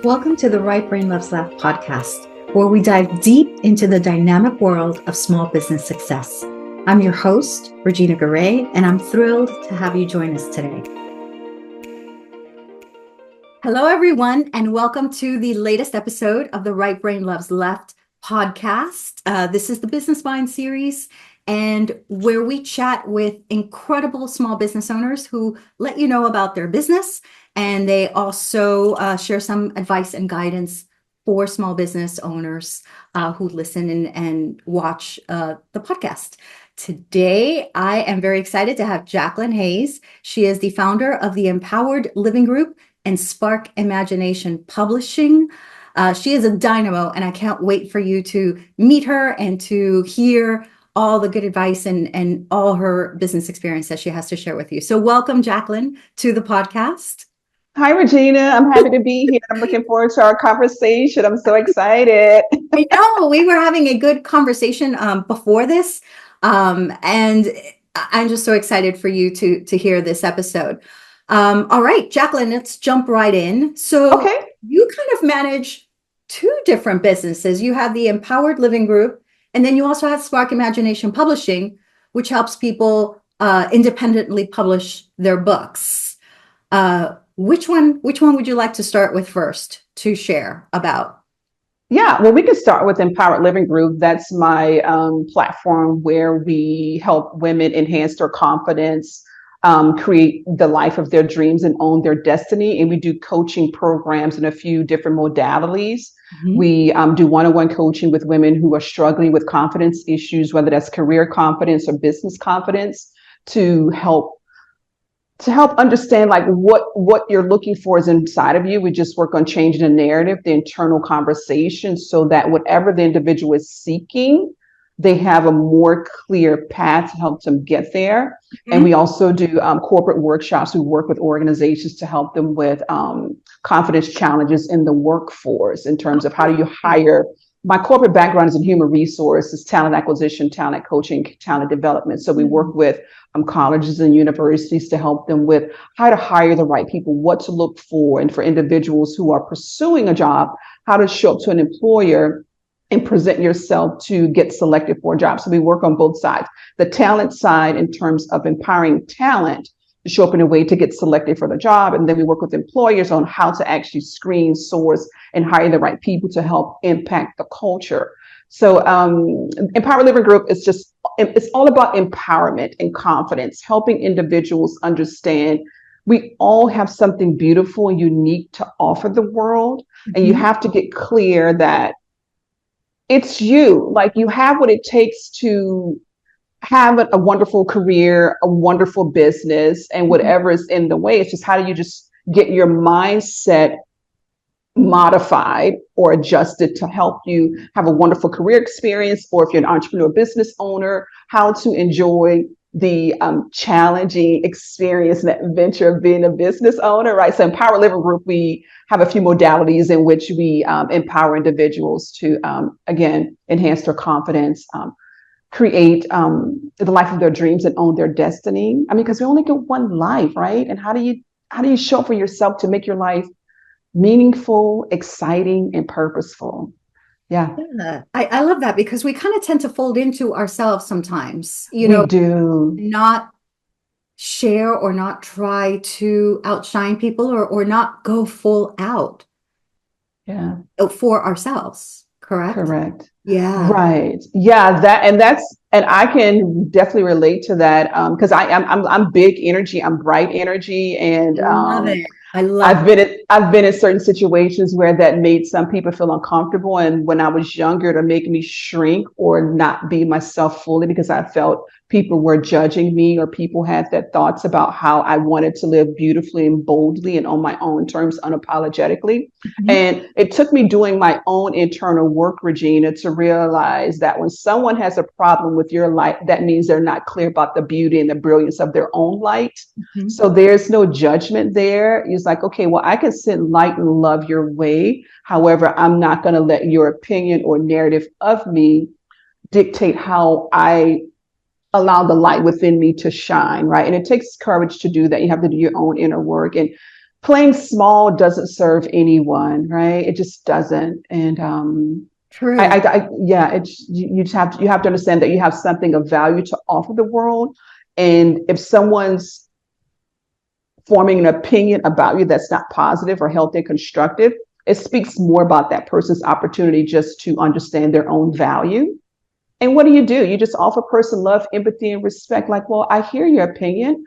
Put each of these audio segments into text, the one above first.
Welcome to the Right Brain Loves Left podcast, where we dive deep into the dynamic world of small business success. I'm your host, Regina Garay, and I'm thrilled to have you join us today. Hello, everyone, and welcome to the latest episode of the Right Brain Loves Left podcast. This is the Business Mind series, and where we chat with incredible small business owners who let you know about their business, and they also share some advice and guidance for small business owners who listen and watch the podcast. Today, I am very excited to have Jacqueline Hayes. She is the founder of the Empowered Living Group and Spark Imagination Publishing. She is a dynamo, and I can't wait for you to meet her and to hear all the good advice and all her business experience that she has to share with you. So welcome, Jacqueline, to the podcast. Hi, Regina. I'm happy to be here. I'm looking forward to our conversation. I'm so excited. I know we were having a good conversation before this, and I'm just so excited for you to hear this episode. All right, Jacqueline, let's jump right in. So Okay. you kind of manage two different businesses. You have the Empowered Living Group, and then you also have Spark Imagination Publishing, which helps people independently publish their books. Which one would you like to start with first to share about? Yeah, well, we can start with Empowered Living Group. That's my platform where we help women enhance their confidence, create the life of their dreams, and own their destiny. And we do coaching programs in a few different modalities. Mm-hmm. We do one-on-one coaching with women who are struggling with confidence issues, whether that's career confidence or business confidence, to help understand like what you're looking for is inside of you. We just work on changing the narrative, the internal conversation, so that whatever the individual is seeking, they have a more clear path to help them get there. Mm-hmm. And we also do corporate workshops. We work with organizations to help them with confidence challenges in the workforce in terms of how do you hire. My corporate background is in human resources, talent acquisition, talent coaching, talent development. So we work with colleges and universities to help them with how to hire the right people, what to look for, and for individuals who are pursuing a job, how to show up to an employer and present yourself to get selected for a job. So we work on both sides. The talent side in terms of empowering talent to show up in a way to get selected for the job. And then we work with employers on how to actually screen, source, and hire the right people to help impact the culture. So Empowered Living Group is it's all about empowerment and confidence, helping individuals understand we all have something beautiful and unique to offer the world. Mm-hmm. And you have to get clear that it's you, like you have what it takes to have a wonderful career, a wonderful business, and whatever is in the way. It's just how do you just get your mindset modified or adjusted to help you have a wonderful career experience, or if you're an entrepreneur, business owner, how to enjoy the challenging experience and adventure of being a business owner, right? So Empower Living Group, we have a few modalities in which we empower individuals to, again, enhance their confidence, create the life of their dreams and own their destiny. I mean, because we only get one life, right? And how do you show up for yourself to make your life meaningful, exciting, and purposeful? Yeah. I love that, because we kind of tend to fold into ourselves sometimes, we do not share or not try to outshine people or not go full out. Yeah. For ourselves. Correct. Yeah. Right. Yeah. And I can definitely relate to that because I'm big energy. I'm bright energy, and love it. I've been in certain situations where that made some people feel uncomfortable. And when I was younger, it made me shrink or not be myself fully because I felt people were judging me, or people had their thoughts about how I wanted to live beautifully and boldly and on my own terms, unapologetically. Mm-hmm. And it took me doing my own internal work, Regina, to realize that when someone has a problem with your light, that means they're not clear about the beauty and the brilliance of their own light. Mm-hmm. So there's no judgment there. It's like, okay, well, I can send light and love your way. However, I'm not going to let your opinion or narrative of me dictate how I allow the light within me to shine, right? And it takes courage to do that. You have to do your own inner work. And playing small doesn't serve anyone, right? It just doesn't. And True. yeah, it's you have to understand that you have something of value to offer the world, and if someone's forming an opinion about you that's not positive or healthy and constructive, it speaks more about that person's opportunity just to understand their own value. And what do? You just offer a person love, empathy, and respect. Like, well, I hear your opinion.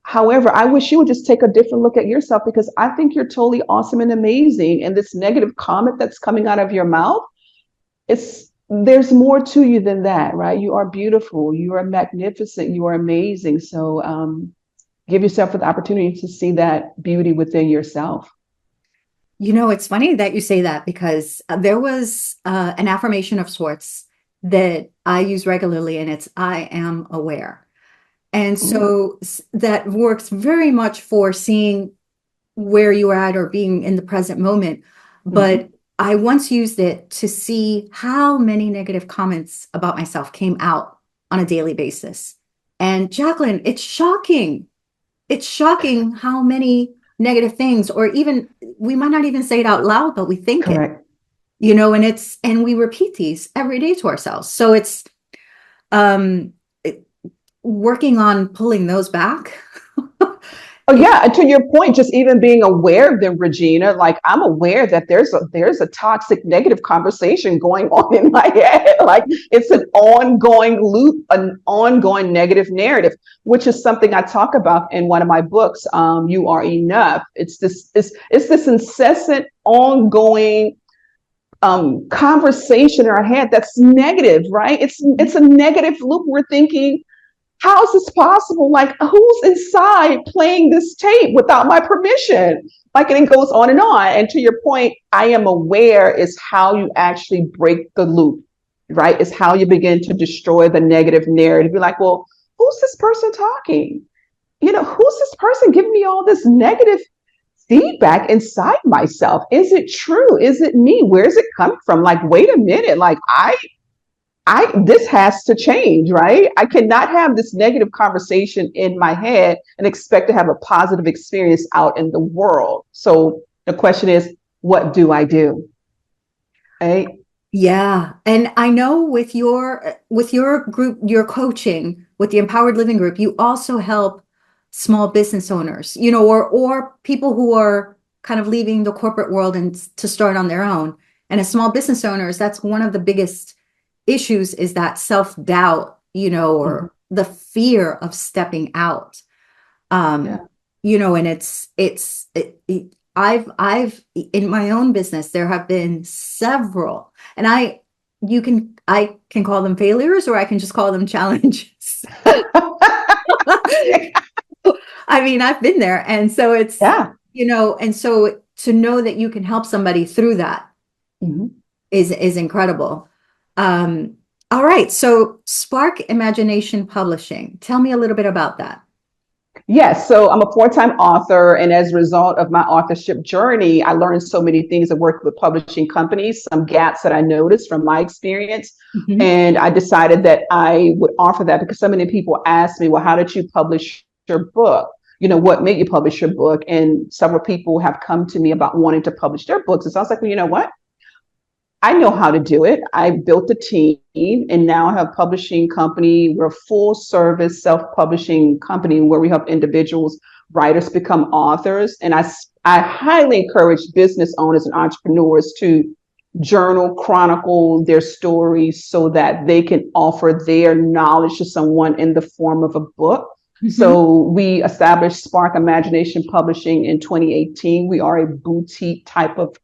However, I wish you would just take a different look at yourself because I think you're totally awesome and amazing. And this negative comment that's coming out of your mouth, there's more to you than that, right? You are beautiful, you are magnificent, you are amazing. So give yourself the opportunity to see that beauty within yourself. It's funny that you say that because there was an affirmation of sorts that I use regularly, and it's I am aware. And Mm-hmm. so that works very much for seeing where you are at or being in the present moment. Mm-hmm. But I once used it to see how many negative comments about myself came out on a daily basis. And Jacqueline, it's shocking. It's shocking how many negative things, or even we might not even say it out loud, but we think it, Correct. and we repeat these every day to ourselves. So it's um, working on pulling those back. Oh yeah, and to your point, just even being aware of them, Regina, like I'm aware that there's a toxic negative conversation going on in my head. Like it's an ongoing loop, an ongoing negative narrative, which is something I talk about in one of my books, You Are Enough. It's this incessant, ongoing conversation in our head that's negative, right? It's a negative loop. We're thinking, how is this possible? Like, who's inside playing this tape without my permission? Like, and it goes on and on. And to your point, I am aware is how you actually break the loop, right? It's how you begin to destroy the negative narrative. You're like, well, who's this person talking? Who's this person giving me all this negative feedback inside myself? Is it true? Is it me? Where's it coming from? Like, wait a minute. Like, this has to change, right? I cannot have this negative conversation in my head and expect to have a positive experience out in the world. So the question is, what do I do? Right? Yeah. And I know with your group, your coaching with the Empowered Living Group, you also help small business owners, or people who are kind of leaving the corporate world and to start on their own. And as small business owners, that's one of the biggest issues is that self-doubt, Mm-hmm. or the fear of stepping out. Yeah. Um, and I've in my own business, there have been several, and I can call them failures, or I can just call them challenges. I mean, I've been there. And so Yeah. and so to know that you can help somebody through that Mm-hmm. is incredible. All right. So Spark Imagination Publishing. Tell me a little bit about that. Yes, so I'm a four-time author, and as a result of my authorship journey, I learned so many things. I worked with publishing companies, some gaps that I noticed from my experience, Mhm. and I decided that I would offer that because so many people ask me, "Well, how did you publish your book? What made you publish your book?" And several people have come to me about wanting to publish their books, and so I was like, "Well, you know what? I know how to do it. I built a team and now I have a publishing company. We're a full service self-publishing company where we help individuals, writers become authors. And I highly encourage business owners and entrepreneurs to journal, chronicle their stories so that they can offer their knowledge to someone in the form of a book. Mhm. So we established Spark Imagination Publishing in 2018. We are a boutique type of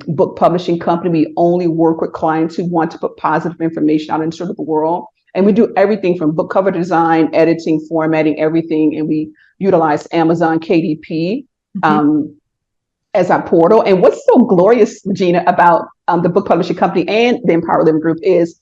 book publishing company. We only work with clients who want to put positive information out into the world. And we do everything from book cover design, editing, formatting, everything. And we utilize Amazon KDP Mhm. um, as our portal. And what's so glorious, Regina, about the book publishing company and the Empower Living Group is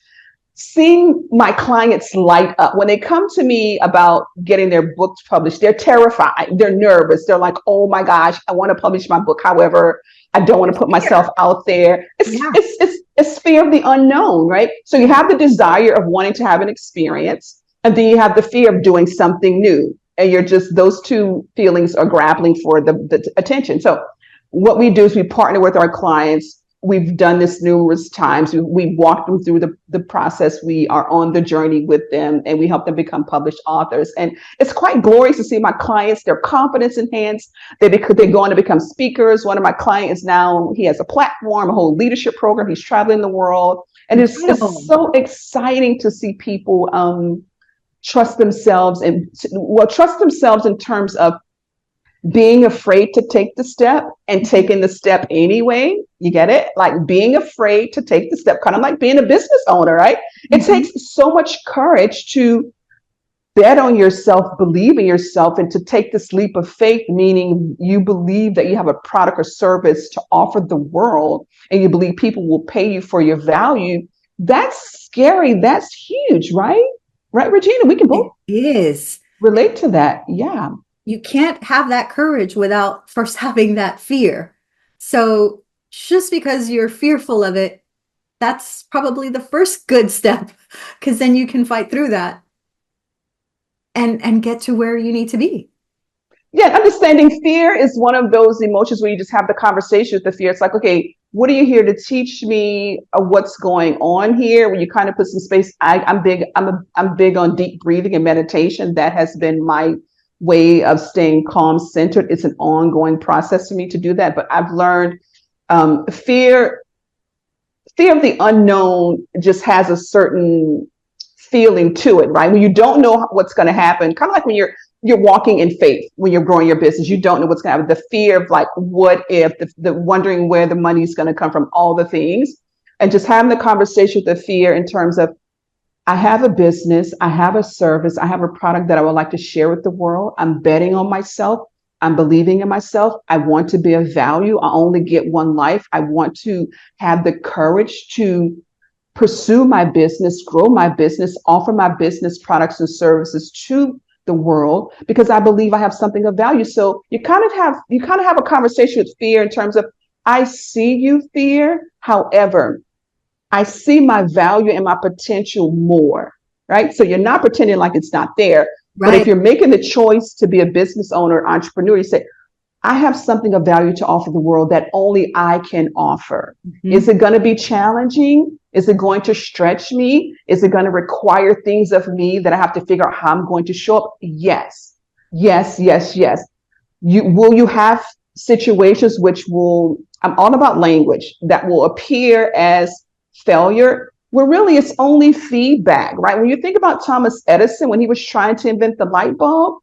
seeing my clients light up when they come to me about getting their books published. They're terrified, they're nervous, they're like, oh my gosh, I want to publish my book, however I don't want to put myself Fear. out there. it's Yeah. it's it's, it's fear of the unknown, right? So you have the desire of wanting to have an experience, and then you have the fear of doing something new. and you're just, those two feelings are grappling for the attention. So what we do is we partner with our clients. We've done this numerous times. We walked them through the process. We are on the journey with them, and we help them become published authors. And it's quite glorious to see my clients, their confidence enhanced. They go on to become speakers. One of my clients now, he has a platform, a whole leadership program. He's traveling the world. And it's Incredible. so exciting to see people trust themselves, and trust themselves in terms of being afraid to take the step and taking the step anyway. You get it? Like being afraid to take the step, kind of like being a business owner, right? It Mhm. takes so much courage to bet on yourself, believe in yourself, and to take this leap of faith, meaning you believe that you have a product or service to offer the world, and you believe people will pay you for your value. That's scary. That's huge, right? Right, Regina? We can both It is. relate to that. Yeah. You can't have that courage without first having that fear. So just because you're fearful of it, that's probably the first good step, because then you can fight through that and get to where you need to be. Yeah, understanding fear is one of those emotions where you just have the conversation with the fear. It's like, okay, what are you here to teach me? What's going on here? When you kind of put some space, I'm big. I'm big on deep breathing and meditation. That has been my way of staying calm, centered. It's an ongoing process for me to do that. But I've learned fear of the unknown just has a certain feeling to it, right? When you don't know what's going to happen, kind of like when you're walking in faith, when you're growing your business, you don't know what's going to happen. The fear of like, what if, the wondering where the money's going to come from, all the things, and just having the conversation with the fear in terms of, I have a business, I have a service, I have a product that I would like to share with the world. I'm betting on myself. I'm believing in myself. I want to be of value. I only get one life. I want to have the courage to pursue my business, grow my business, offer my business products and services to the world because I believe I have something of value. So you kind of have a conversation with fear in terms of, I see you, fear. However, I see my value and my potential more, right? So you're not pretending like it's not there. But if Right. you're making the choice to be a business owner, entrepreneur, you say, I have something of value to offer the world that only I can offer. Is Mhm. it going to be challenging? Is it going to stretch me? Is it going to require things of me that I have to figure out how I'm going to show up? Yes. Yes, yes, yes. You have situations which will, I'm all about language, that will appear as failure, where really it's only feedback, right? When you think about Thomas Edison, when he was trying to invent the light bulb,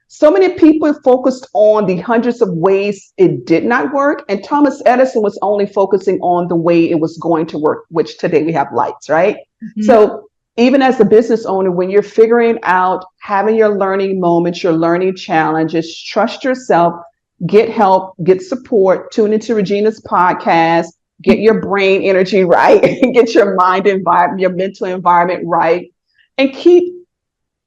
so many people focused on the hundreds of ways it did not work. And Thomas Edison was only focusing on the way it was going to work, which today we have lights, right? Mhm. So even as a business owner, when you're figuring out, having your learning moments, your learning challenges, trust yourself, get help, get support, tune into Regina's podcast, get your brain energy right, get your mind environment, your mental environment right, and keep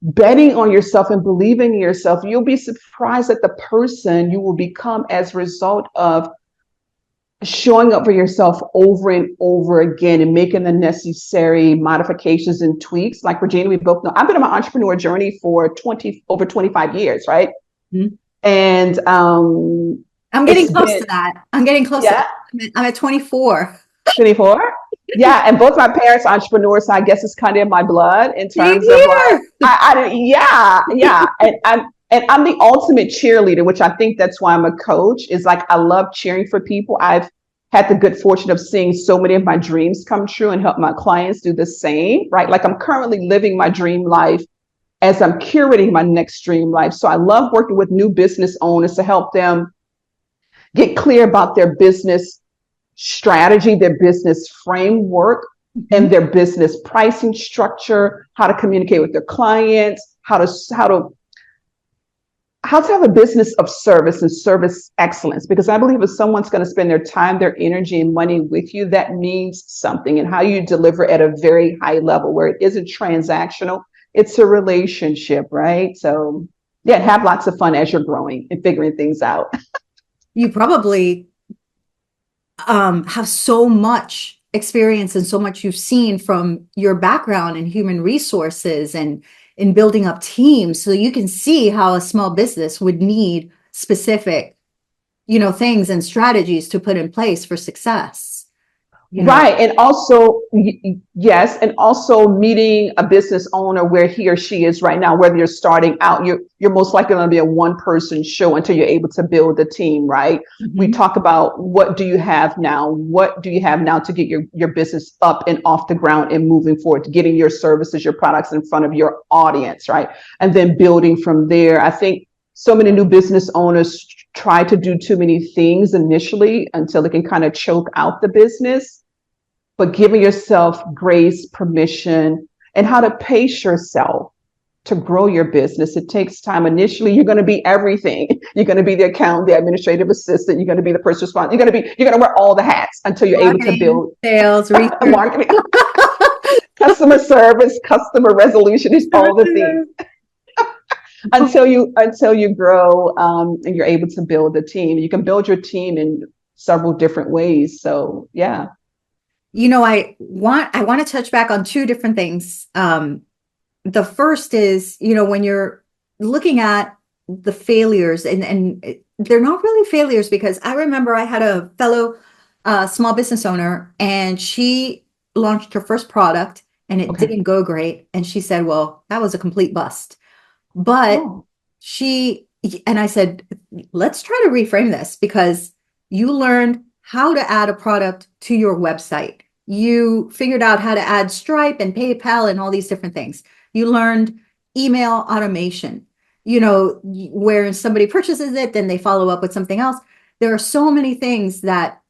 betting on yourself and believing in yourself. You'll be surprised at the person you will become as a result of showing up for yourself over and over again and making the necessary modifications and tweaks. Like Regina, we both know I've been on my entrepreneur journey for over 25 years, right? Mhm. And I'm getting it's close been, to that. I'm getting close to that. yeah, I'm at 24. 24. Yeah, and both my parents are entrepreneurs, so I guess it's kind of in my blood in Same terms of like, here. yeah, yeah, and I'm the ultimate cheerleader, which I think that's why I'm a coach. Is like I love cheering for people. I've had the good fortune of seeing so many of my dreams come true and help my clients do the same. Right, like I'm currently living my dream life as I'm curating my next dream life. So I love working with new business owners to help them get clear about their business strategy, their business framework, and Mhm. their business pricing structure, how to communicate with their clients, how to have a business of service and service excellence. Because I believe if someone's going to spend their time, their energy, and money with you, that means something. And how you deliver at a very high level where it isn't transactional, it's a relationship, right? So yeah, have lots of fun as you're growing and figuring things out. You probably have so much experience and so much you've seen from your background in human resources and in building up teams. So you can see how a small business would need specific, things and strategies to put in place for success, Right. And also, yes, and also meeting a business owner where he or she is right now, whether you're starting out, you're most likely going to be a one person show until you're able to build a team, right? We talk about what do you have now? What do you have now to get your business up and off the ground and moving forward, getting your services, your products in front of your audience, right? And then building from there. I think so many new business owners try to do too many things initially until they can kind of choke out the business. But giving yourself grace, permission, and how to pace yourself to grow your business. It takes time. Initially, you're going to be everything. You're going to be the accountant, the administrative assistant. You're going to be the person responsible. You're going to wear all the hats until you're able to build sales, research, marketing, customer service, customer resolution. It's all the things until you grow and you're able to build a team. You can build your team in several different ways. So yeah. I want to touch back on two different things. The first is, when you're looking at the failures, and they're not really failures, because I remember I had a fellow small business owner, and she launched her first product and it didn't go great. And she said, well, that was a complete bust. But and I said, let's try to reframe this, because you learned how to add a product to your website. You figured out how to add Stripe and PayPal and all these different things. You learned email automation, where somebody purchases it, then they follow up with something else. There are so many things that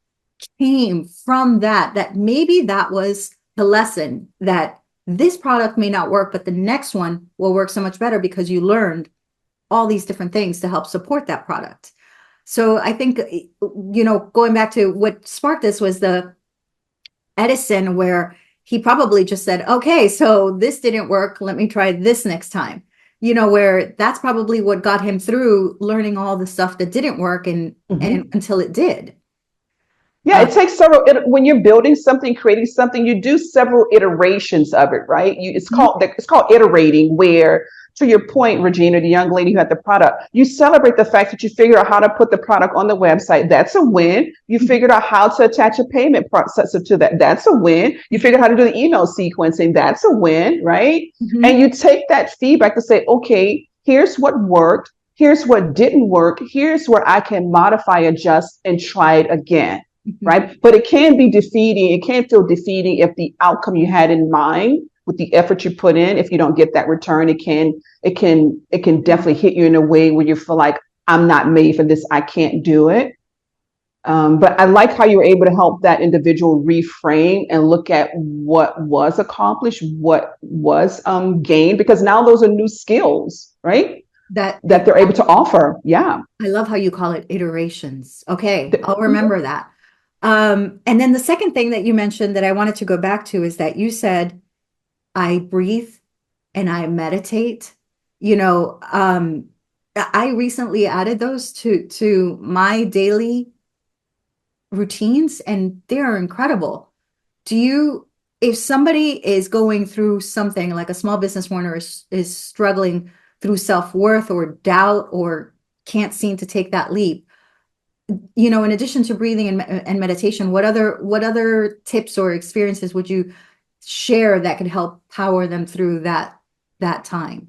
came from that maybe that was the lesson, that this product may not work, but the next one will work so much better because you learned all these different things to help support that product. So I think, going back to what sparked this was the Edison, where he probably just said, okay, so this didn't work, let me try this next time, where that's probably what got him through learning all the stuff that didn't work and until it did. Yeah, it takes when you're building something, creating something, you do several iterations of it, right? It's called iterating, where, to your point, Regina, the young lady who had the product, you celebrate the fact that you figure out how to put the product on the website. That's a win. You figured out how to attach a payment processor to that. That's a win. You figured out how to do the email sequencing. That's a win, right? And you take that feedback to say, okay, here's what worked. Here's what didn't work. Here's where I can modify, adjust, and try it again. Right. But it can be defeating. It can feel defeating if the outcome you had in mind with the effort you put in, if you don't get that return, it can definitely hit you in a way where you feel like, I'm not made for this. I can't do it. But I like how you were able to help that individual reframe and look at what was accomplished, what was gained, because now those are new skills, right? That they're able to offer. Yeah. I love how you call it iterations. Okay. I'll remember that. And then the second thing that you mentioned that I wanted to go back to is that you said, I breathe and I meditate. I recently added those to my daily routines, and they're incredible. If somebody is going through something, like a small business owner is struggling through self-worth or doubt, or can't seem to take that leap, in addition to breathing and meditation, what other tips or experiences would you share that could help power them through that time?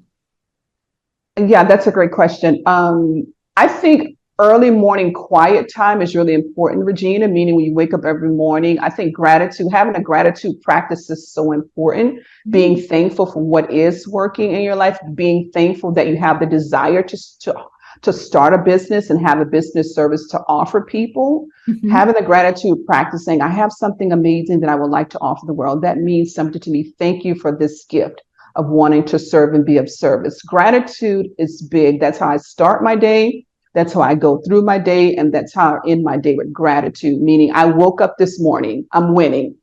Yeah, that's a great question. I think early morning quiet time is really important, Regina, meaning when you wake up every morning. I think having a gratitude practice is so important. Being thankful for what is working in your life, being thankful that you have the desire to start a business and have a business service to offer people. Having the gratitude practice, saying, I have something amazing that I would like to offer the world. That means something to me. Thank you for this gift of wanting to serve and be of service. Gratitude is big. That's how I start my day. That's how I go through my day. And that's how I end my day, with gratitude, meaning I woke up this morning, I'm winning.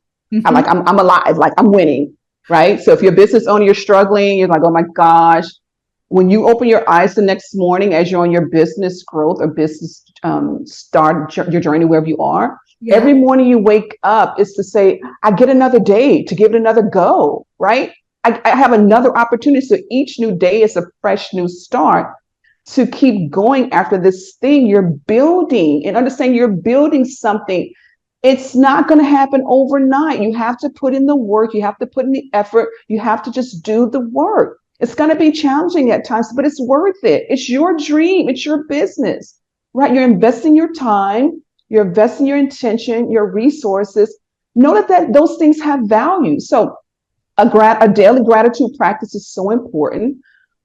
I'm alive, like I'm winning, right? So if you're a business owner, you're struggling, you're like, oh my gosh. When you open your eyes the next morning as you're on your business growth or business start your journey, wherever you are, every morning you wake up is to say, I get another day to give it another go, right? I have another opportunity. So each new day is a fresh new start to keep going after this thing you're building, and understand you're building something. It's not going to happen overnight. You have to put in the work. You have to put in the effort. You have to just do the work. It's going to be challenging at times, but it's worth it. It's your dream. It's your business, right? You're investing your time. You're investing your intention, your resources. Know that those things have value. So a daily gratitude practice is so important.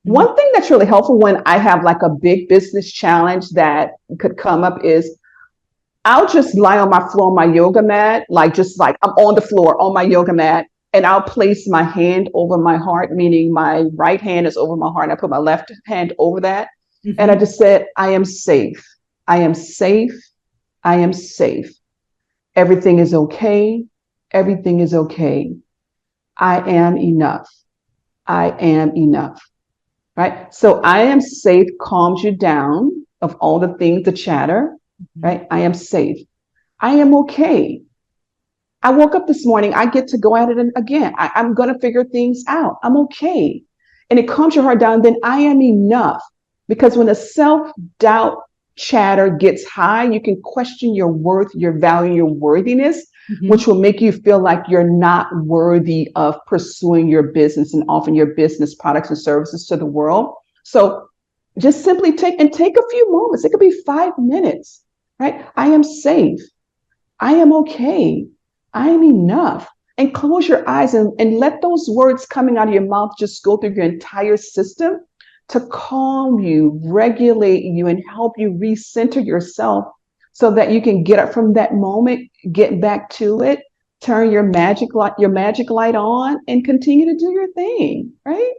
One thing that's really helpful when I have like a big business challenge that could come up is I'll just lie on my floor on my yoga mat, just like I'm on the floor on my yoga mat, and I'll place my hand over my heart, meaning my right hand is over my heart, and I put my left hand over that. And I just said, I am safe. I am safe. I am safe. Everything is okay. Everything is okay. I am enough. I am enough. Right? So I am safe calms you down of all the things, the chatter, right? I am safe. I am okay. I woke up this morning. I get to go at it again. I'm going to figure things out. I'm okay. And it calms your heart down. Then I am enough. Because when the self-doubt chatter gets high, you can question your worth, your value, your worthiness, which will make you feel like you're not worthy of pursuing your business and offering your business products and services to the world. So just simply take a few moments. It could be 5 minutes, right? I am safe. I am okay. I am enough. And close your eyes and let those words coming out of your mouth just go through your entire system to calm you, regulate you, and help you recenter yourself so that you can get up from that moment, get back to it, turn your magic light on, and continue to do your thing, right?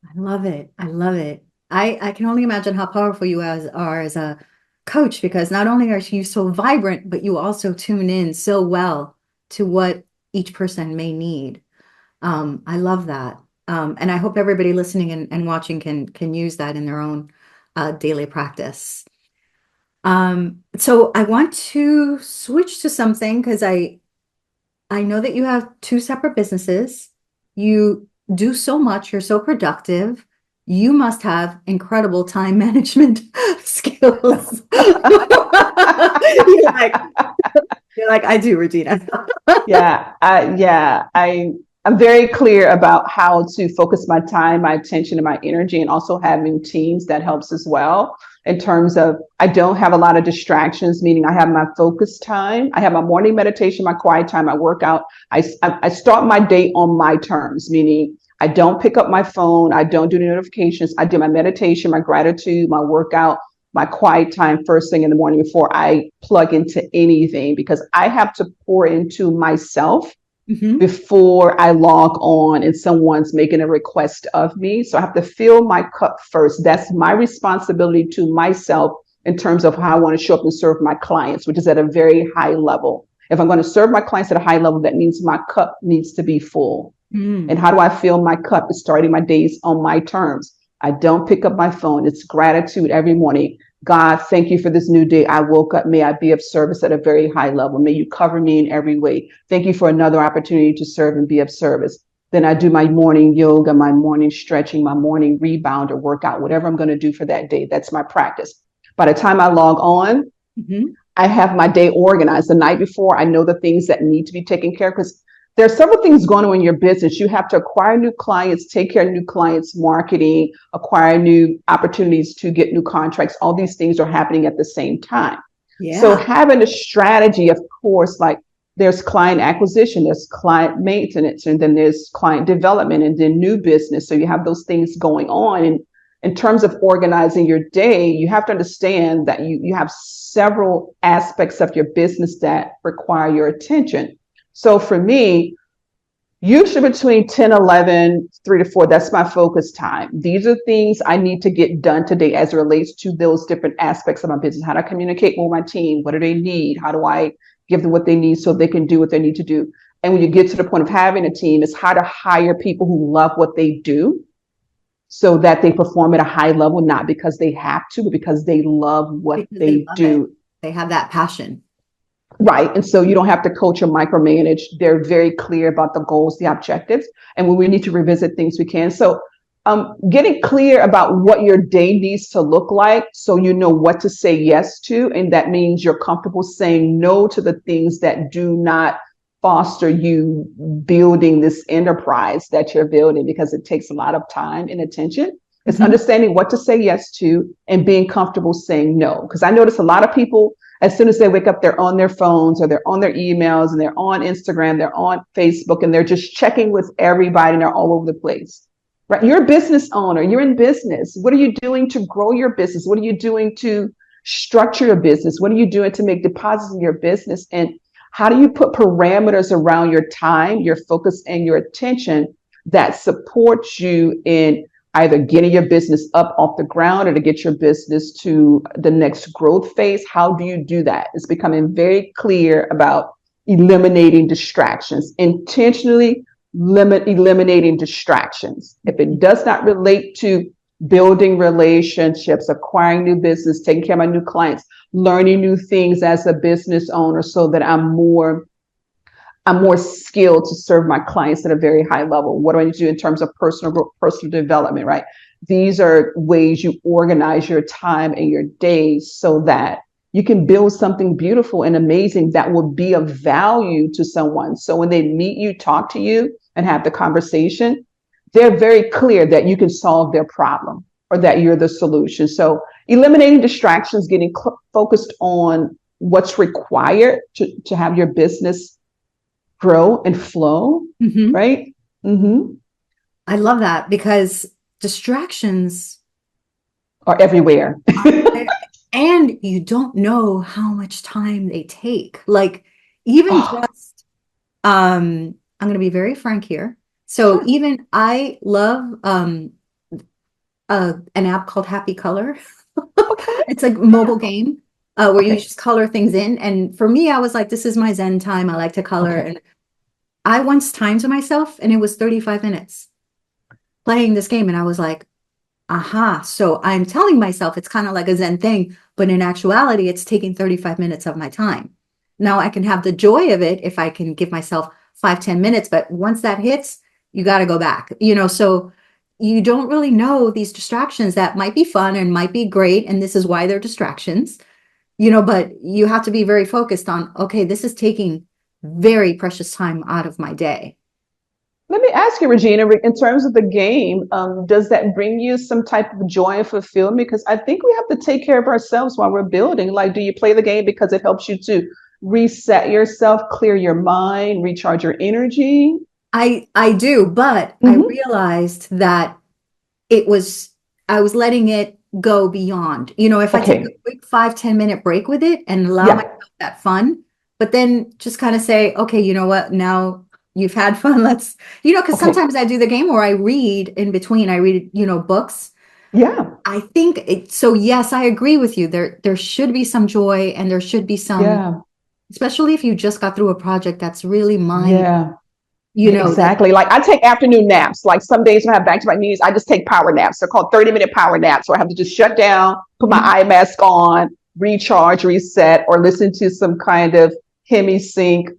I love it. I love it. I can only imagine how powerful you are as a coach, because not only are you so vibrant, but you also tune in so well to what each person may need. I love that. And I hope everybody listening and watching can use that in their own daily practice. So I want to switch to something because I know that you have two separate businesses. You do so much. You're so productive. You must have incredible time management skills. You're like, you're like, I do, Regina. I'm very clear about how to focus my time, my attention, and my energy, and also having teams that helps as well. In terms of, I don't have a lot of distractions, meaning I have my focus time. I have my morning meditation, my quiet time, my workout. I start my day on my terms, meaning I don't pick up my phone. I don't do the notifications. I do my meditation, my gratitude, my workout, my quiet time first thing in the morning before I plug into anything, because I have to pour into myself before I log on and someone's making a request of me. So I have to fill my cup first. That's my responsibility to myself in terms of how I want to show up and serve my clients, which is at a very high level. If I'm going to serve my clients at a high level, that means my cup needs to be full. And how do I fill my cup? Is starting my days on my terms. I don't pick up my phone. It's gratitude every morning. God, thank you for this new day. I woke up. May I be of service at a very high level. May you cover me in every way. Thank you for another opportunity to serve and be of service. Then I do my morning yoga, my morning stretching, my morning rebound or workout, whatever I'm going to do for that day. That's my practice. By the time I log on, I have my day organized. The night before, I know the things that need to be taken care of, because there are several things going on in your business. You have to acquire new clients, take care of new clients, marketing, acquire new opportunities to get new contracts. All these things are happening at the same time. Yeah. So having a strategy, of course, like there's client acquisition, there's client maintenance, and then there's client development, and then new business. So you have those things going on. And in terms of organizing your day, you have to understand that you have several aspects of your business that require your attention. So for me, usually between 10, 11, 3 to 4, that's my focus time. These are things I need to get done today as it relates to those different aspects of my business. How do I communicate with my team? What do they need? How do I give them what they need so they can do what they need to do? And when you get to the point of having a team, it's how to hire people who love what they do so that they perform at a high level, not because they have to, but because they love what they do. They have that passion. Right. And so you don't have to coach or micromanage. They're very clear about the goals, the objectives. And when we need to revisit things, we can. So getting clear about what your day needs to look like so you know what to say yes to. And that means you're comfortable saying no to the things that do not foster you building this enterprise that you're building, because it takes a lot of time and attention. It's understanding what to say yes to and being comfortable saying no. Because I notice a lot of people, as soon as they wake up, they're on their phones or they're on their emails and they're on Instagram, they're on Facebook, and they're just checking with everybody and they're all over the place. Right? You're a business owner. You're in business. What are you doing to grow your business? What are you doing to structure your business? What are you doing to make deposits in your business? And how do you put parameters around your time, your focus, and your attention that supports you in either getting your business up off the ground or to get your business to the next growth phase? How do you do that? It's becoming very clear about eliminating distractions, intentionally eliminating distractions. If it does not relate to building relationships, acquiring new business, taking care of my new clients, learning new things as a business owner so that I'm more skilled to serve my clients at a very high level. What do I need to do in terms of personal growth, personal development, right? These are ways you organize your time and your days so that you can build something beautiful and amazing that will be of value to someone. So when they meet you, talk to you, and have the conversation, they're very clear that you can solve their problem or that you're the solution. So eliminating distractions, getting focused on what's required to have your business grow and flow, right? I love that, because distractions are everywhere. And you don't know how much time they take. Like, even just, I'm going to be very frank here. So even I love an app called Happy Color. It's like a mobile game where you just color things in. And for me, I was like, this is my Zen time. I like to color. And I once timed to myself and it was 35 minutes playing this game. And I was like, aha. So I'm telling myself it's kind of like a Zen thing, but in actuality, it's taking 35 minutes of my time. Now I can have the joy of it if I can give myself 5-10 minutes. But once that hits, you got to go back, so you don't really know these distractions that might be fun and might be great. And this is why they're distractions, but you have to be very focused on, okay, this is taking very precious time out of my day. Let me ask you, Regina, in terms of the game, does that bring you some type of joy and fulfillment? Because I think we have to take care of ourselves while we're building. Like, do you play the game because it helps you to reset yourself, clear your mind, recharge your energy? I do, but I realized that I was letting it go beyond, if I take a quick 5-10 minute break with it and allow myself that fun, but then just kind of say, okay, you know what, now you've had fun. Let's, because sometimes I do the game or I read in between, I read, books. Yeah. I think so. Yes, I agree with you. There should be some joy and there should be some, especially if you just got through a project that's really exactly. Like, I take afternoon naps. Like, some days when I have back-to-back meetings, I just take power naps. They're called 30-minute power naps, where I have to just shut down, put my eye mask on, recharge, reset, or listen to some kind of hemi-sync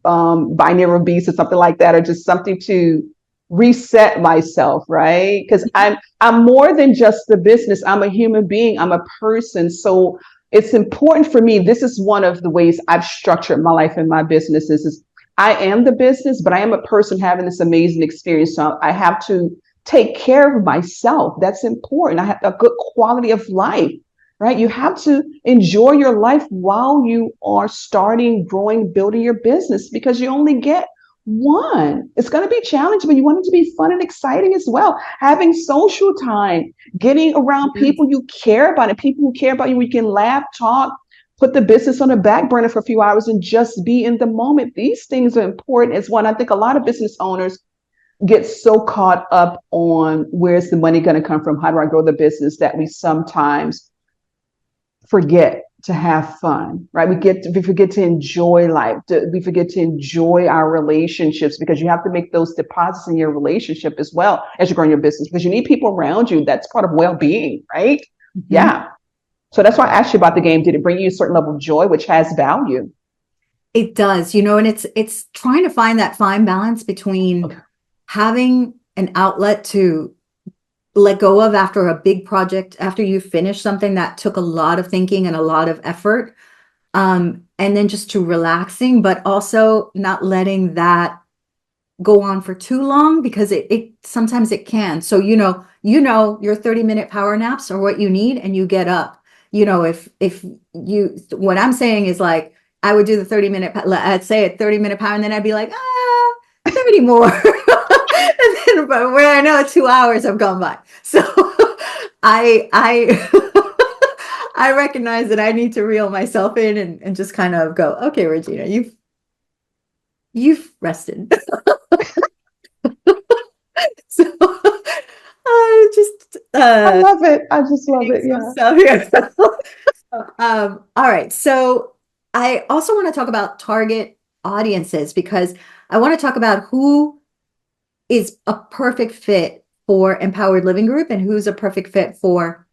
binaural beats or something like that, or just something to reset myself, right? Because I'm more than just the business. I'm a human being. I'm a person. So it's important for me. This is one of the ways I've structured my life and my businesses is I am the business, but I am a person having this amazing experience. So I have to take care of myself. That's important. I have a good quality of life, right? You have to enjoy your life while you are starting, growing, building your business, because you only get one. It's going to be challenging, but you want it to be fun and exciting as well. Having social time, getting around people you care about and people who care about you, where you can laugh, talk, put the business on the back burner for a few hours and just be in the moment. These things are important as well. And I think a lot of business owners get so caught up on where's the money going to come from? How do I grow the business? That we sometimes forget to have fun, right? We forget to enjoy life. We forget to enjoy our relationships, because you have to make those deposits in your relationship as well as you're growing your business, because you need people around you. That's part of well-being, right? Yeah. So that's why I asked you about the game. Did it bring you a certain level of joy, which has value? It does, you know, and it's trying to find that fine balance between Okay. having an outlet to let go of after a big project, after you finish something that took a lot of thinking and a lot of effort, and then just to relaxing, but also not letting that go on for too long because it sometimes it can. So your 30-minute power naps are what you need and you get up. If you what I'm saying is like I would do the 30-minute, I'd say a 30-minute power, and then I'd be like, 30 more. And then but where I know 2 hours have gone by. So I I recognize that I need to reel myself in and just kind of go, okay, Regina, you've rested. So just I love it. I just love it. some Yeah. stuff here. All right. So I also want to talk about target audiences because I want to talk about who is a perfect fit for Empowered Living Group and who's a perfect fit for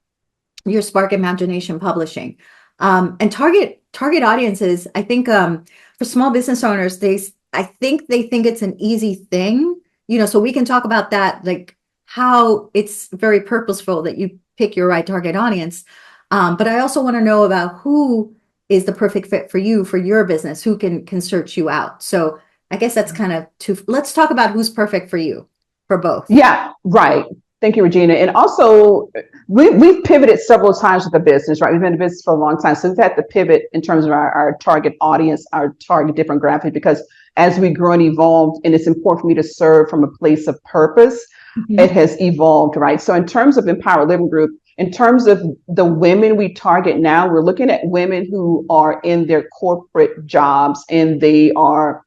your Spark Imagination Publishing. And target audiences, I think for small business owners, I think they think it's an easy thing, so we can talk about that, like how it's very purposeful that you pick your right target audience. But I also want to know about who is the perfect fit for you, for your business, who can search you out. So I guess that's kind of let's talk about who's perfect for you for both. Yeah, right. Thank you, Regina. And also, we've pivoted several times with the business, right? We've been in business for a long time. So we've had to pivot in terms of our target audience, our target demographic, because as we grow and evolve, and it's important for me to serve from a place of purpose, it Mhm. has evolved, right? So in terms of Empower Living Group, in terms of the women we target now, we're looking at women who are in their corporate jobs and they are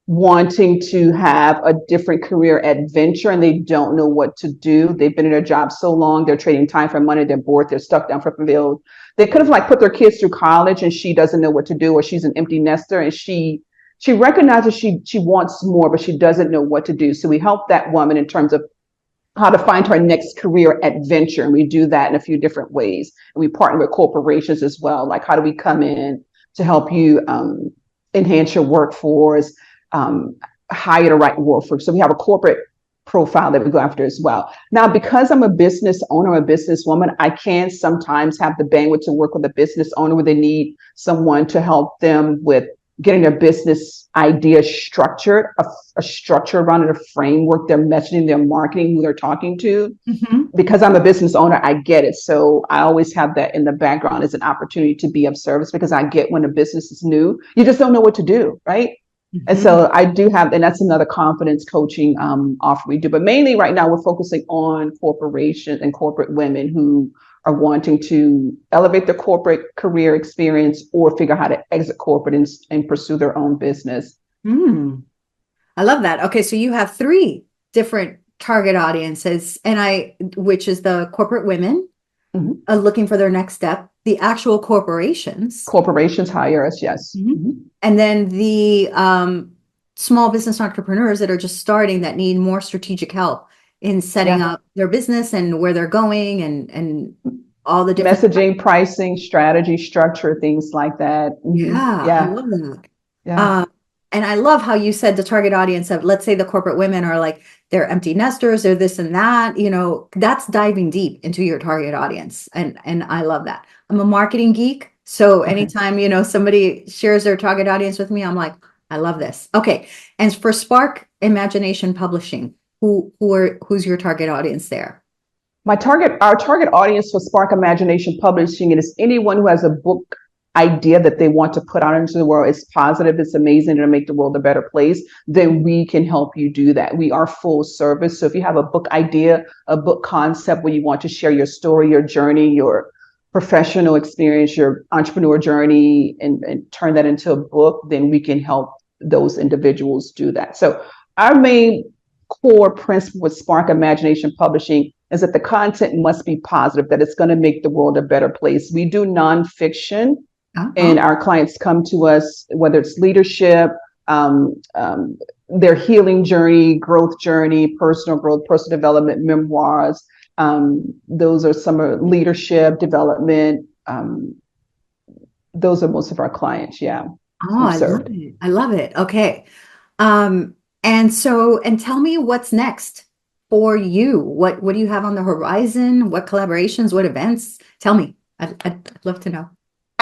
wanting to have a different career adventure and they don't know what to do. They've been in their job so long, they're trading time for money, they're bored, they're stuck down for field. They could have like put their kids through college and she doesn't know what to do, or she's an empty nester and she recognizes she wants more, but she doesn't know what to do. So we help that woman in terms of how to find her next career adventure. And we do that in a few different ways. And we partner with corporations as well. Like, how do we come in to help you enhance your workforce, um, hire the right workforce? So we have a corporate profile that we go after as well. Now, because I'm a business owner, a businesswoman, I can sometimes have the bandwidth to work with a business owner where they need someone to help them with getting their business idea structured, a structure around it, a framework, their messaging, their marketing, who they're talking to. Mhm. Because I'm a business owner, I get it. So I always have that in the background as an opportunity to be of service, because I get when a business is new, you just don't know what to do, right? And Mhm. so I do have, and that's another confidence coaching offer we do. But mainly right now, we're focusing on corporations and corporate women who are wanting to elevate their corporate career experience or figure out how to exit corporate and pursue their own business. Mm. I love that. Okay, so you have three different target audiences, which is the corporate women Mhm. looking for their next step, the actual corporations, Corporations hire us, yes. Mhm. And then the small business entrepreneurs that are just starting that need more strategic help in setting Yeah. up their business and where they're going and all the different. Messaging, pricing, strategy, structure, things like that. Yeah, I Yeah. love that. Yeah. Uh, and I love how you said the target audience of, let's say the corporate women are like, they're empty nesters, they're this and that, that's diving deep into your target audience. And I love that. I'm a marketing geek. So Okay. anytime, somebody shares their target audience with me, I'm like, I love this. Okay. And for Spark Imagination Publishing, who's your target audience there? Our target audience for Spark Imagination Publishing is anyone who has a book idea that they want to put out into the world. It's positive, it's amazing, it'll make the world a better place. Then we can help you do that. We are full service. So if you have a book idea, a book concept where you want to share your story, your journey, your professional experience, your entrepreneur journey, and turn that into a book, then we can help those individuals do that. So our main core principle with Spark Imagination Publishing is that the content must be positive, that it's going to make the world a better place. We do nonfiction, Uh-huh. and our clients come to us, whether it's leadership, um, um, their healing journey, growth journey, personal growth, personal development, memoirs. Those are some of leadership development. Those are most of our clients. Yeah. Oh, we've I love served. it. I love it. Okay. Um, and tell me what's next for you. What do you have on the horizon? What collaborations, what events? Tell me. I'd love to know.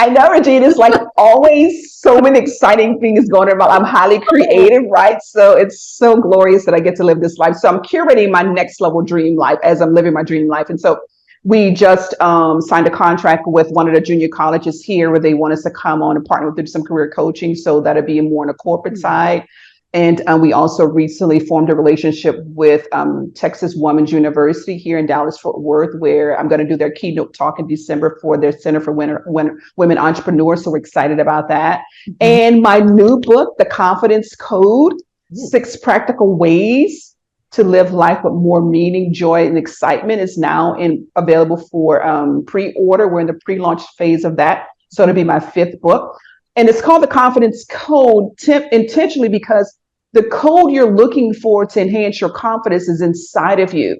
I know, Regina, it's like always so many exciting things going on. I'm highly creative, right? So it's so glorious that I get to live this life. So I'm curating my next level dream life as I'm living my dream life. And so we just signed a contract with one of the junior colleges here where they want us to come on and partner with them some career coaching. So that'll be more on the corporate side. And we also recently formed a relationship with Texas Women's University here in Dallas Fort Worth, where I'm going to do their keynote talk in December for their Center for Women Entrepreneurs. So we're excited about that. Mhm. And my new book, The Confidence Code, Ooh. 6 Practical Ways to Live Life with More Meaning, Joy, and Excitement, is now available for pre-order. We're in the pre-launch phase of that. So it'll be my 5th book. And it's called The Confidence Code intentionally because the code you're looking for to enhance your confidence is inside of you,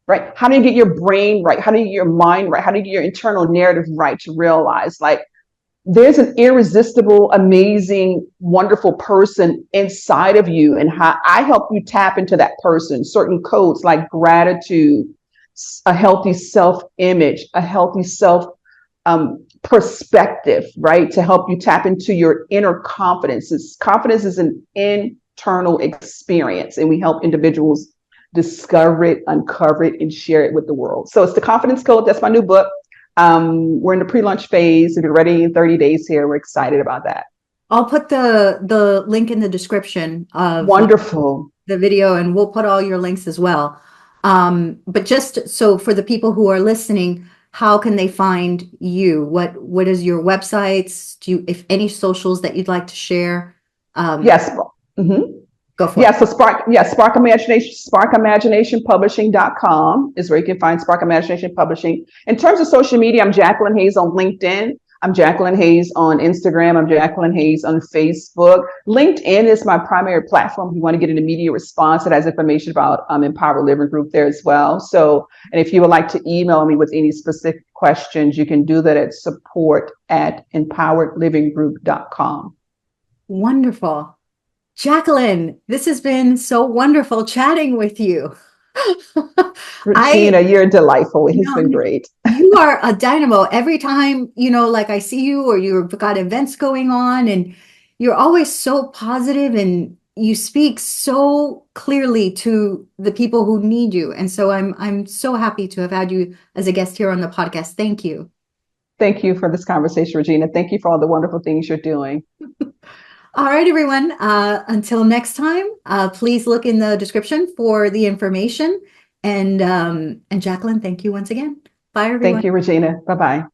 right? How do you get your brain right? How do you get your mind right? How do you get your internal narrative right to realize like there's an irresistible, amazing, wonderful person inside of you, and how I help you tap into that person, certain codes like gratitude, a healthy self-image, a healthy self perspective, right? To help you tap into your inner confidence. Confidence is an internal experience, and we help individuals discover it, uncover it, and share it with the world. So it's the Confidence Code. That's my new book. We're in the pre-launch phase. We'll be ready in 30 days here. We're excited about that. I'll put the link in the description of Wonderful. the video, and we'll put all your links as well. But just so for the people who are listening, how can they find you? What is your websites? Do you, if any socials that you'd like to share? Yes. Mm-hmm. Go for Yeah, it. so Spark Imagination, sparkimaginationpublishing.com is where you can find Spark Imagination Publishing. In terms of social media, I'm Jacqueline Hayes on LinkedIn. I'm Jacqueline Hayes on Instagram. I'm Jacqueline Hayes on Facebook. LinkedIn is my primary platform. If you want to get an immediate response, it has information about Empowered Living Group there as well. So, and if you would like to email me with any specific questions, you can do that at support@empoweredlivinggroup.com. Wonderful. Jacqueline, this has been so wonderful chatting with you. I, Regina, you're delightful. It you has been know, great. you are a dynamo. Every time, like I see you or you've got events going on, and you're always so positive and you speak so clearly to the people who need you. And so I'm so happy to have had you as a guest here on the podcast. Thank you. Thank you for this conversation, Regina. Thank you for all the wonderful things you're doing. All right, everyone. Until next time, please look in the description for the information. And Jacqueline, thank you once again. Bye, Thank everyone. you, Regina. Bye bye.